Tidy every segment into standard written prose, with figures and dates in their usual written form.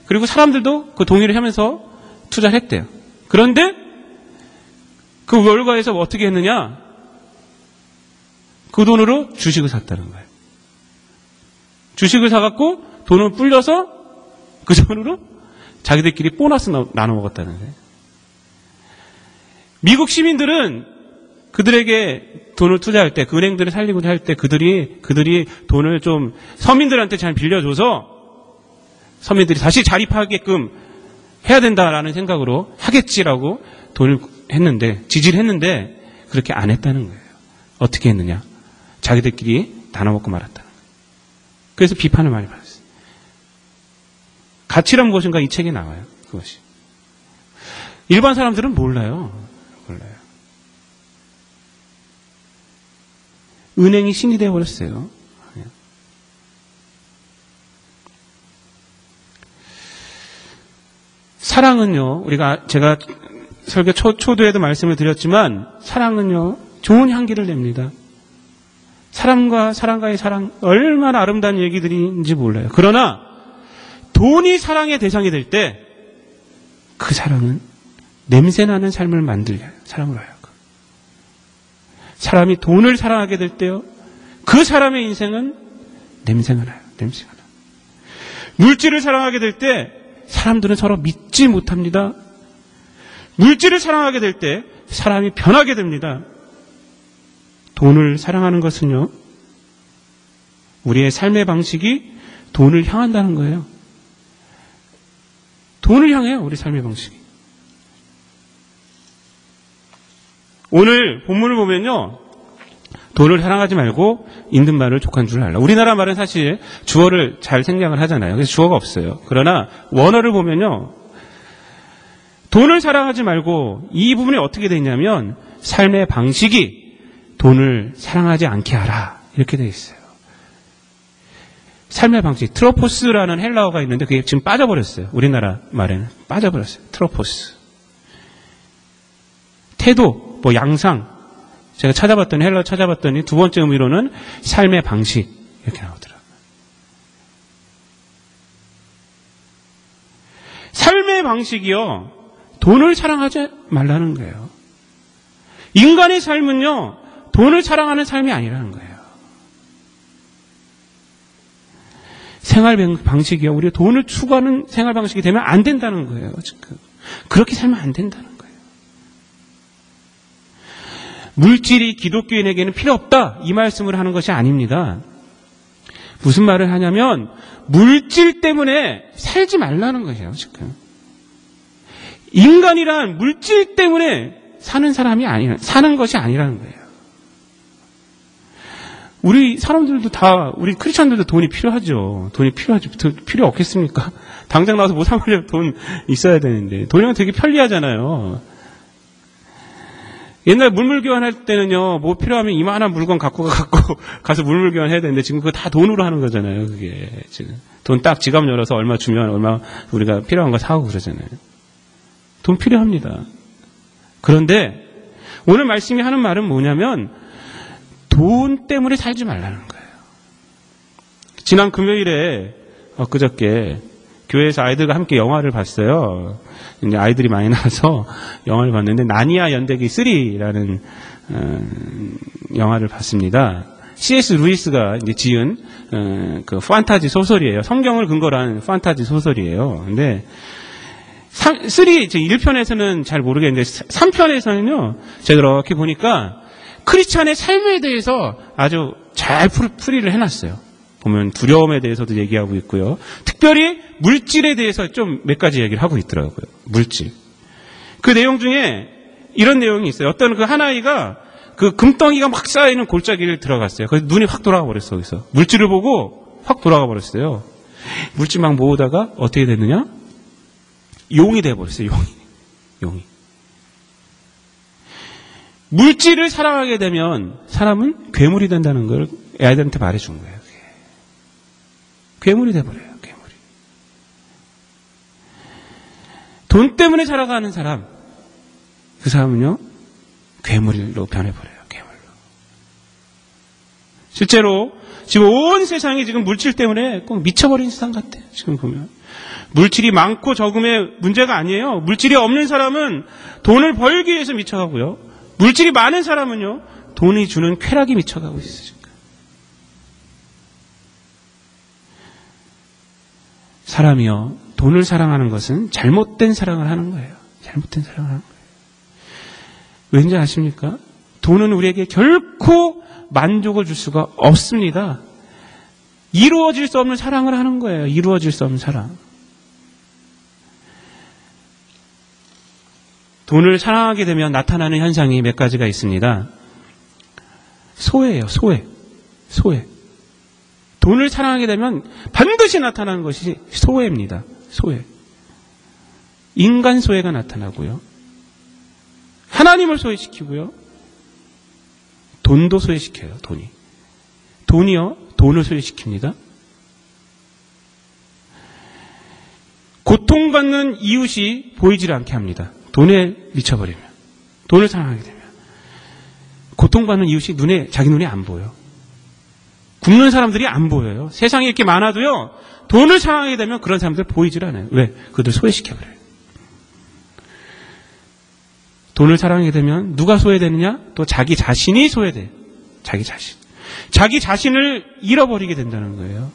그리고 사람들도 그 동의를 하면서 투자를 했대요. 그런데 그 결과에서 어떻게 했느냐? 그 돈으로 주식을 샀다는 거예요. 주식을 사갖고 돈을 불려서 그 돈으로 자기들끼리 보너스 나눠 먹었다는 거예요. 미국 시민들은 그들에게 돈을 투자할 때, 그 은행들을 살리고자 할 때 그들이 돈을 좀 서민들한테 잘 빌려줘서 서민들이 다시 자립하게끔 해야 된다라는 생각으로 하겠지라고 돈을 했는데, 지지를 했는데 그렇게 안 했다는 거예요. 어떻게 했느냐? 자기들끼리 나눠먹고 말았다는 거예요. 그래서 비판을 많이 받았어요. 가치란 무엇인가 이 책에 나와요. 그것이. 일반 사람들은 몰라요. 은행이 신이 되어버렸어요. 사랑은요, 제가 설교 초도에도 말씀을 드렸지만, 사랑은요, 좋은 향기를 냅니다. 사람과의 사랑, 얼마나 아름다운 얘기들인지 몰라요. 그러나, 돈이 사랑의 대상이 될 때, 그 사랑은 냄새나는 삶을 만들려요. 사람으로 하여금. 사람이 돈을 사랑하게 될 때요, 그 사람의 인생은 냄새가 나요. 냄새가 나요. 물질을 사랑하게 될 때 사람들은 서로 믿지 못합니다. 물질을 사랑하게 될 때 사람이 변하게 됩니다. 돈을 사랑하는 것은요, 우리의 삶의 방식이 돈을 향한다는 거예요. 돈을 향해요, 우리 삶의 방식이. 오늘 본문을 보면요, 돈을 사랑하지 말고 있는 말을 족한 줄 알라. 우리나라 말은 사실 주어를 잘 생략을 하잖아요. 그래서 주어가 없어요. 그러나 원어를 보면요, 돈을 사랑하지 말고, 이 부분이 어떻게 되어 있냐면 삶의 방식이 돈을 사랑하지 않게 하라, 이렇게 되어 있어요. 삶의 방식, 트로포스라는 헬라어가 있는데 그게 지금 빠져버렸어요. 우리나라 말에는 빠져버렸어요. 트로포스. 태도, 양상, 제가 헬라어 찾아봤더니 두 번째 의미로는 삶의 방식, 이렇게 나오더라고요. 삶의 방식이요, 돈을 사랑하지 말라는 거예요. 인간의 삶은요, 돈을 사랑하는 삶이 아니라는 거예요. 생활 방식이요, 우리가 돈을 추구하는 생활 방식이 되면 안 된다는 거예요. 지금 그렇게 살면 안 된다는 거예요. 물질이 기독교인에게는 필요 없다, 이 말씀을 하는 것이 아닙니다. 무슨 말을 하냐면 물질 때문에 살지 말라는 것이에요. 지금 인간이란 물질 때문에 사는 것이 아니라는 거예요. 우리 사람들도 다, 우리 크리스천들도 돈이 필요하죠. 필요 없겠습니까? 당장 나와서 뭐 사먹으려면 돈 있어야 되는데, 돈이면 되게 편리하잖아요. 옛날 물물 교환할 때는요, 뭐 필요하면 이만한 물건 갖고 가서 물물 교환해야 되는데, 지금 그거 다 돈으로 하는 거잖아요, 그게. 지금. 돈 딱 지갑 열어서 얼마 주면 얼마 우리가 필요한 거 사고 그러잖아요. 돈 필요합니다. 그런데 오늘 말씀이 하는 말은 뭐냐면, 돈 때문에 살지 말라는 거예요. 지난 금요일에, 엊그저께, 교회에서 아이들과 함께 영화를 봤어요. 이제 아이들이 많이 나와서 영화를 봤는데, 나니아 연대기 3라는 영화를 봤습니다. C.S. 루이스가 이제 지은 그 판타지 소설이에요. 성경을 근거로 한 판타지 소설이에요. 근데 1편에서는 잘 모르겠는데 3편에서는요, 제가 이렇게 보니까 크리스찬의 삶에 대해서 아주 잘 풀이를 해놨어요. 보면 두려움에 대해서도 얘기하고 있고요. 특별히 물질에 대해서 좀 몇 가지 얘기를 하고 있더라고요. 물질. 그 내용 중에 이런 내용이 있어요. 어떤 그 한 아이가 그 금덩이가 막 쌓이는 골짜기를 들어갔어요. 그래서 눈이 확 돌아가 버렸어, 거기서. 물질을 보고 확 돌아가 버렸어요. 물질 막 모으다가 어떻게 됐느냐? 용이 돼버렸어요, 용이. 물질을 사랑하게 되면 사람은 괴물이 된다는 걸 아이들한테 말해준 거예요. 괴물이 돼버려요, 괴물이. 돈 때문에 살아가는 사람, 그 사람은요, 괴물로 변해버려요, 괴물로. 실제로 지금 온 세상이 지금 물질 때문에 꼭 미쳐버린 세상 같아요. 지금 보면. 물질이 많고 적음의 문제가 아니에요. 물질이 없는 사람은 돈을 벌기 위해서 미쳐가고요. 물질이 많은 사람은요, 돈이 주는 쾌락이 미쳐가고 있어요. 사람이요, 돈을 사랑하는 것은 잘못된 사랑을 하는 거예요. 잘못된 사랑을 하는 거예요. 왠지 아십니까? 돈은 우리에게 결코 만족을 줄 수가 없습니다. 이루어질 수 없는 사랑을 하는 거예요. 이루어질 수 없는 사랑. 돈을 사랑하게 되면 나타나는 현상이 몇 가지가 있습니다. 소외예요. 소외. 돈을 사랑하게 되면 반드시 나타나는 것이 소외입니다. 소외. 인간 소외가 나타나고요. 하나님을 소외시키고요. 돈도 소외시켜요. 돈이요. 돈을 소외시킵니다. 고통받는 이웃이 보이질 않게 합니다. 돈에 미쳐버리면. 돈을 사랑하게 되면. 고통받는 이웃이 자기 눈에 안 보여. 굶는 사람들이 안 보여요. 세상에 이렇게 많아도요, 돈을 사랑하게 되면 그런 사람들 보이질 않아요. 왜? 그들 소외시켜버려요. 돈을 사랑하게 되면 누가 소외되느냐? 또 자기 자신이 소외돼요. 자기 자신을 잃어버리게 된다는 거예요.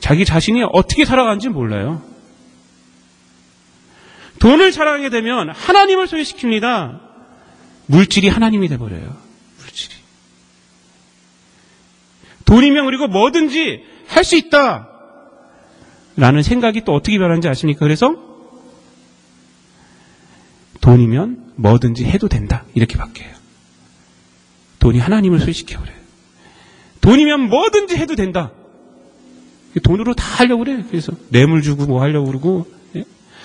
자기 자신이 어떻게 살아가는지 몰라요. 돈을 사랑하게 되면 하나님을 소외시킵니다. 물질이 하나님이 돼버려요. 물질이. 돈이면 그리고 뭐든지 할 수 있다 라는 생각이 또 어떻게 변하는지 아십니까? 그래서 돈이면 뭐든지 해도 된다 이렇게 바뀌어요. 돈이 하나님을 소외시켜버려요. 돈이면 뭐든지 해도 된다. 돈으로 다 하려고 그래요. 그래서 뇌물 주고 뭐 하려고 그러고,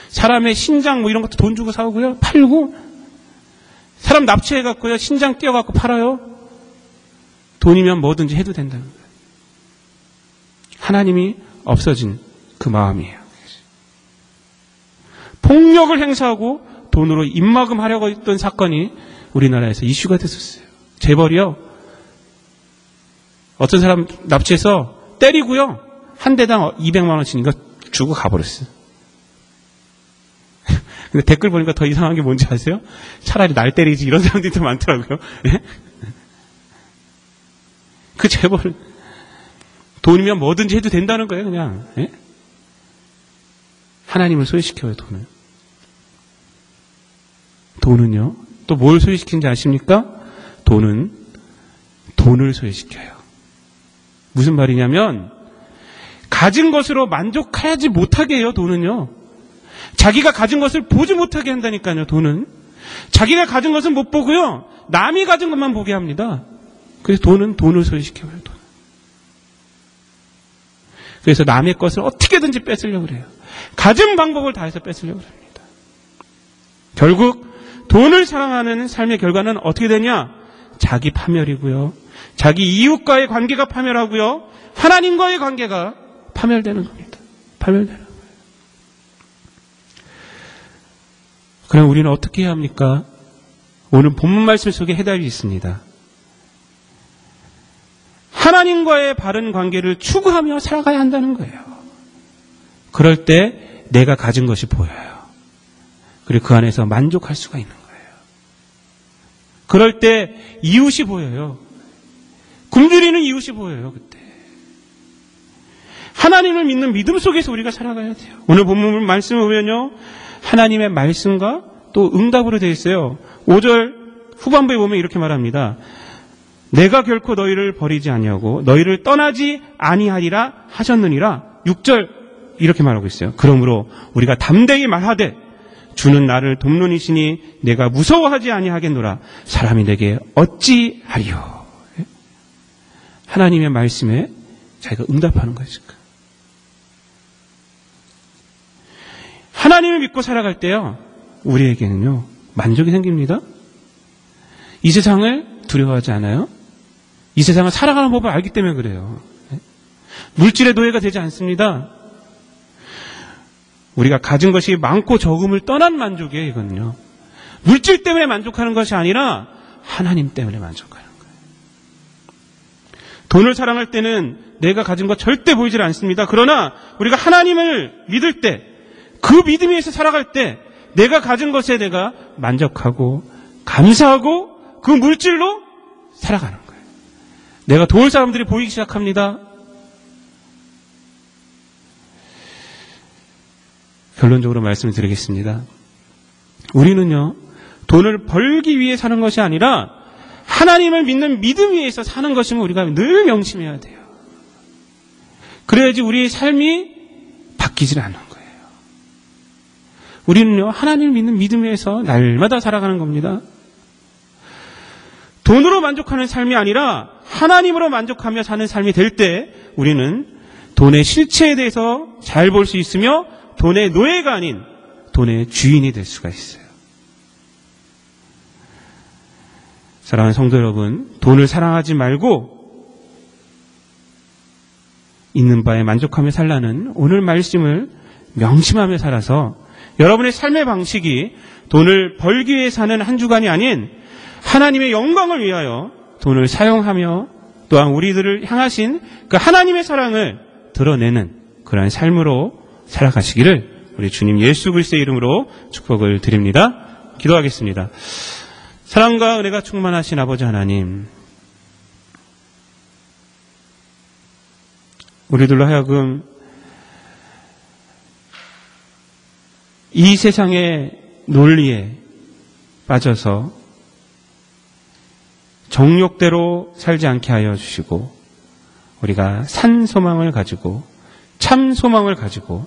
사람의 신장 뭐 이런 것도 돈 주고 사고요. 팔고, 사람 납치해갖고요. 신장 떼어갖고 팔아요. 돈이면 뭐든지 해도 된다는 거예요. 하나님이 없어진 그 마음이에요. 폭력을 행사하고 돈으로 입막음하려고 했던 사건이 우리나라에서 이슈가 됐었어요. 재벌이요. 어떤 사람 납치해서 때리고요. 한 대당 200만 원씩인가 주고 가버렸어요. 근데 댓글 보니까 더 이상한 게 뭔지 아세요? 차라리 날 때리지 이런 사람들이 더 많더라고요. 그 재벌 돈이면 뭐든지 해도 된다는 거예요. 그냥. 하나님을 소외시켜요. 돈은요. 또 뭘 소외시키는지 아십니까? 돈은 돈을 소외시켜요. 무슨 말이냐면 가진 것으로 만족하지 못하게 해요. 돈은요. 자기가 가진 것을 보지 못하게 한다니까요. 돈은. 자기가 가진 것은 못 보고요. 남이 가진 것만 보게 합니다. 그래서 돈은 돈을 소외시켜요. 돈. 그래서 남의 것을 어떻게든지 뺏으려고 그래요. 가진 방법을 다해서 뺏으려고 합니다. 결국 돈을 사랑하는 삶의 결과는 어떻게 되냐? 자기 파멸이고요. 자기 이웃과의 관계가 파멸하고요. 하나님과의 관계가 파멸되는 겁니다. 파멸되는 거예요. 그럼 우리는 어떻게 해야 합니까? 오늘 본문 말씀 속에 해답이 있습니다. 하나님과의 바른 관계를 추구하며 살아가야 한다는 거예요. 그럴 때 내가 가진 것이 보여요. 그리고 그 안에서 만족할 수가 있는 거예요. 그럴 때 이웃이 보여요. 굶주리는 이웃이 보여요. 그때. 하나님을 믿는 믿음 속에서 우리가 살아가야 돼요. 오늘 본문 말씀을 보면요. 하나님의 말씀과 또 응답으로 되어 있어요. 5절 후반부에 보면 이렇게 말합니다. 내가 결코 너희를 버리지 아니하고 너희를 떠나지 아니하리라 하셨느니라. 6절 이렇게 말하고 있어요. 그러므로 우리가 담대히 말하되 주는 나를 돕노니시니 내가 무서워하지 아니하겠노라. 사람이 내게 어찌하리요. 하나님의 말씀에 자기가 응답하는 거죠. 하나님을 믿고 살아갈 때요. 우리에게는요. 만족이 생깁니다. 이 세상을 두려워하지 않아요. 이 세상을 살아가는 법을 알기 때문에 그래요. 물질의 노예가 되지 않습니다. 우리가 가진 것이 많고 적음을 떠난 만족이에요. 이거는요. 물질 때문에 만족하는 것이 아니라 하나님 때문에 만족하는 거예요. 돈을 사랑할 때는 내가 가진 것 절대 보이질 않습니다. 그러나 우리가 하나님을 믿을 때, 그 믿음 위에서 살아갈 때 내가 가진 것에 내가 만족하고 감사하고 그 물질로 살아가는 거예요. 내가 도울 사람들이 보이기 시작합니다. 결론적으로 말씀을 드리겠습니다. 우리는요, 돈을 벌기 위해 사는 것이 아니라 하나님을 믿는 믿음 위에서 사는 것임을 우리가 늘 명심해야 돼요. 그래야지 우리의 삶이 바뀌질 않는 거예요. 우리는요, 하나님을 믿는 믿음 위에서 날마다 살아가는 겁니다. 돈으로 만족하는 삶이 아니라 하나님으로 만족하며 사는 삶이 될 때 우리는 돈의 실체에 대해서 잘 볼 수 있으며 돈의 노예가 아닌 돈의 주인이 될 수가 있어요. 사랑하는 성도 여러분, 돈을 사랑하지 말고 있는 바에 만족하며 살라는 오늘 말씀을 명심하며 살아서 여러분의 삶의 방식이 돈을 벌기 위해 사는 한 주간이 아닌 하나님의 영광을 위하여 돈을 사용하며 또한 우리들을 향하신 그 하나님의 사랑을 드러내는 그러한 삶으로 살아가시기를 우리 주님 예수 그리스도의 이름으로 축복을 드립니다. 기도하겠습니다. 사랑과 은혜가 충만하신 아버지 하나님, 우리들로 하여금 이 세상의 논리에 빠져서 정욕대로 살지 않게 하여 주시고 우리가 산 소망을 가지고 참 소망을 가지고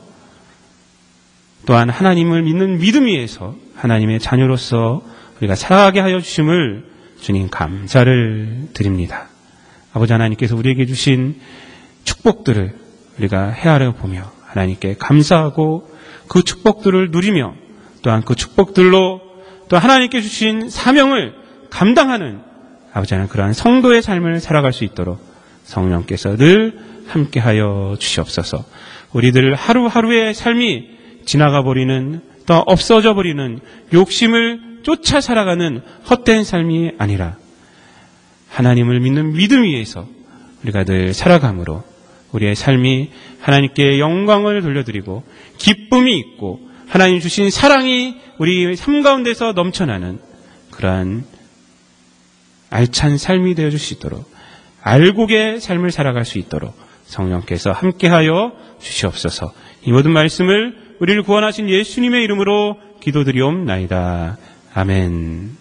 또한 하나님을 믿는 믿음 위에서 하나님의 자녀로서 우리가 살아가게 하여 주심을 주님 감사를 드립니다. 아버지 하나님께서 우리에게 주신 축복들을 우리가 헤아려 보며 하나님께 감사하고 그 축복들을 누리며 또한 그 축복들로 또 하나님께 주신 사명을 감당하는 아버지 하나님 그러한 성도의 삶을 살아갈 수 있도록 성령께서 늘 함께하여 주시옵소서. 우리들 하루하루의 삶이 지나가 버리는 또 없어져 버리는 욕심을 쫓아 살아가는 헛된 삶이 아니라 하나님을 믿는 믿음 위에서 우리가 늘 살아감으로 우리의 삶이 하나님께 영광을 돌려드리고 기쁨이 있고 하나님 주신 사랑이 우리 삶 가운데서 넘쳐나는 그러한 알찬 삶이 되어줄 수 있도록 알곡의 삶을 살아갈 수 있도록 성령께서 함께하여 주시옵소서. 이 모든 말씀을 우리를 구원하신 예수님의 이름으로 기도드리옵나이다. 아멘.